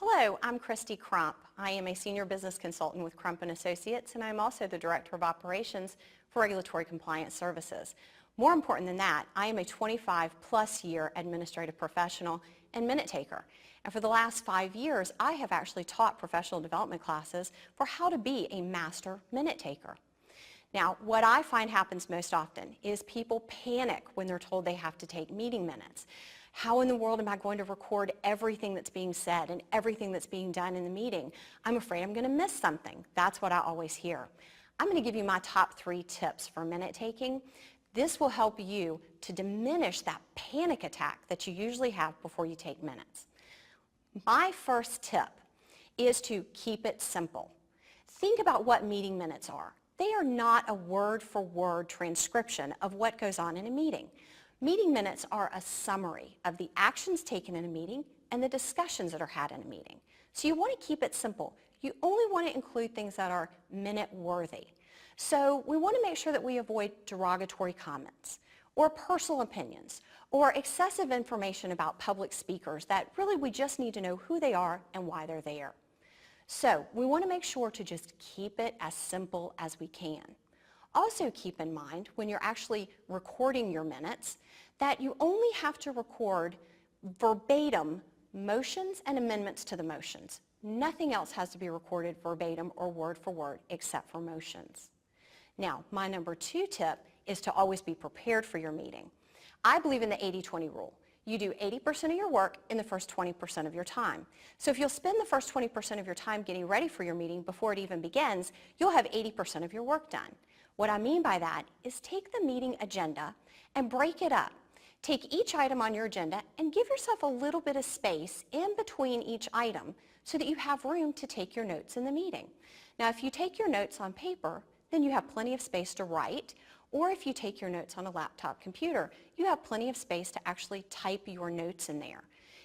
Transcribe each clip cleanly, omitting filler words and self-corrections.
Hello, I'm Christy Crump. I am a senior business consultant with Crump & Associates, and I'm also the Director of Operations for Regulatory Compliance Services. More important than that, I am a 25-plus year administrative professional and minute taker. And for the last 5 years, I have actually taught professional development classes for how to be a master minute taker. Now, what I find happens most often is people panic when they're told they have to take meeting minutes. How in the world am I going to record everything that's being said and everything that's being done in the meeting? I'm afraid I'm going to miss something. That's what I always hear. I'm going to give you my top 3 tips for minute taking. This will help you to diminish that panic attack that you usually have before you take minutes. My first tip is to keep it simple. Think about what meeting minutes are. They are not a word-for-word transcription of what goes on in a meeting. Meeting minutes are a summary of the actions taken in a meeting and the discussions that are had in a meeting. So you want to keep it simple. You only want to include things that are minute-worthy. So we want to make sure that we avoid derogatory comments or personal opinions or excessive information about public speakers that really we just need to know who they are and why they're there. So we want to make sure to just keep it as simple as we can. Also keep in mind when you're actually recording your minutes that you only have to record verbatim motions and amendments to the motions. Nothing else has to be recorded verbatim or word for word except for motions. Now, my number 2 tip is to always be prepared for your meeting. I believe in the 80-20 rule. You do 80% of your work in the first 20% of your time. So if you'll spend the first 20% of your time getting ready for your meeting before it even begins, you'll have 80% of your work done. What I mean by that is take the meeting agenda and break it up. Take each item on your agenda and give yourself a little bit of space in between each item so that you have room to take your notes in the meeting. Now, if you take your notes on paper, then you have plenty of space to write, or if you take your notes on a laptop computer, you have plenty of space to actually type your notes in there.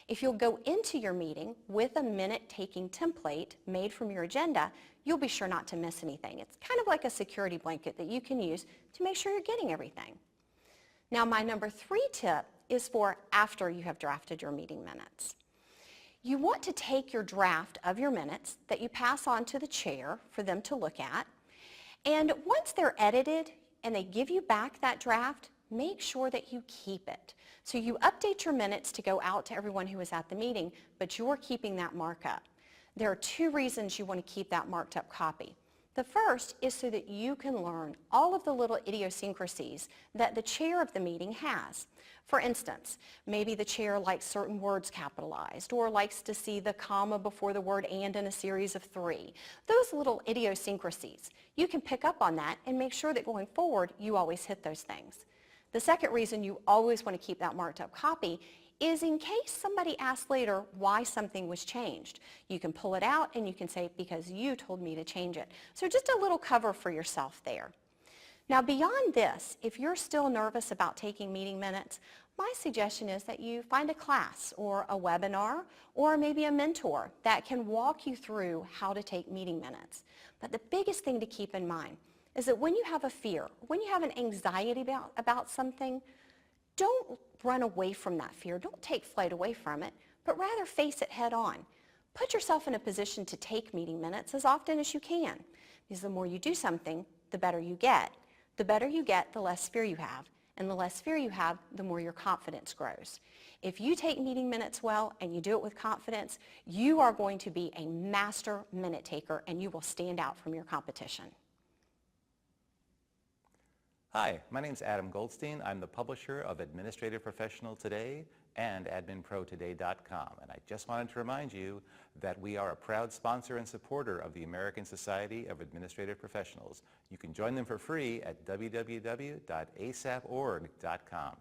If you'll go into your meeting with a minute-taking template made from your agenda, you'll be sure not to miss anything. It's kind of like a security blanket that you can use to make sure you're getting everything. Now, my number 3 tip is for after you have drafted your meeting minutes. You want to take your draft of your minutes that you pass on to the chair for them to look at, and once they're edited and they give you back that draft, make sure that you keep it. So you update your minutes to go out to everyone who was at the meeting, but you're keeping that markup. There are 2 reasons you want to keep that marked up copy. The first is so that you can learn all of the little idiosyncrasies that the chair of the meeting has. For instance, maybe the chair likes certain words capitalized or likes to see the comma before the word and in a series of 3. Those little idiosyncrasies, you can pick up on that and make sure that going forward you always hit those things. The second reason you always want to keep that marked up copy is in case somebody asks later why something was changed. You can pull it out and you can say, because you told me to change it. So just a little cover for yourself there. Now beyond this, if you're still nervous about taking meeting minutes, my suggestion is that you find a class or a webinar or maybe a mentor that can walk you through how to take meeting minutes. But the biggest thing to keep in mind is that when you have a fear, when you have an anxiety about something, don't run away from that fear. Don't take flight away from it, but rather face it head on. Put yourself in a position to take meeting minutes as often as you can, because the more you do something, the better you get. The better you get, the less fear you have, and the less fear you have, the more your confidence grows. If you take meeting minutes well and you do it with confidence, you are going to be a master minute taker and you will stand out from your competition. Hi, my name is Adam Goldstein. I'm the publisher of Administrative Professional Today and AdminProToday.com. And I just wanted to remind you that we are a proud sponsor and supporter of the American Society of Administrative Professionals. You can join them for free at www.asaporg.com.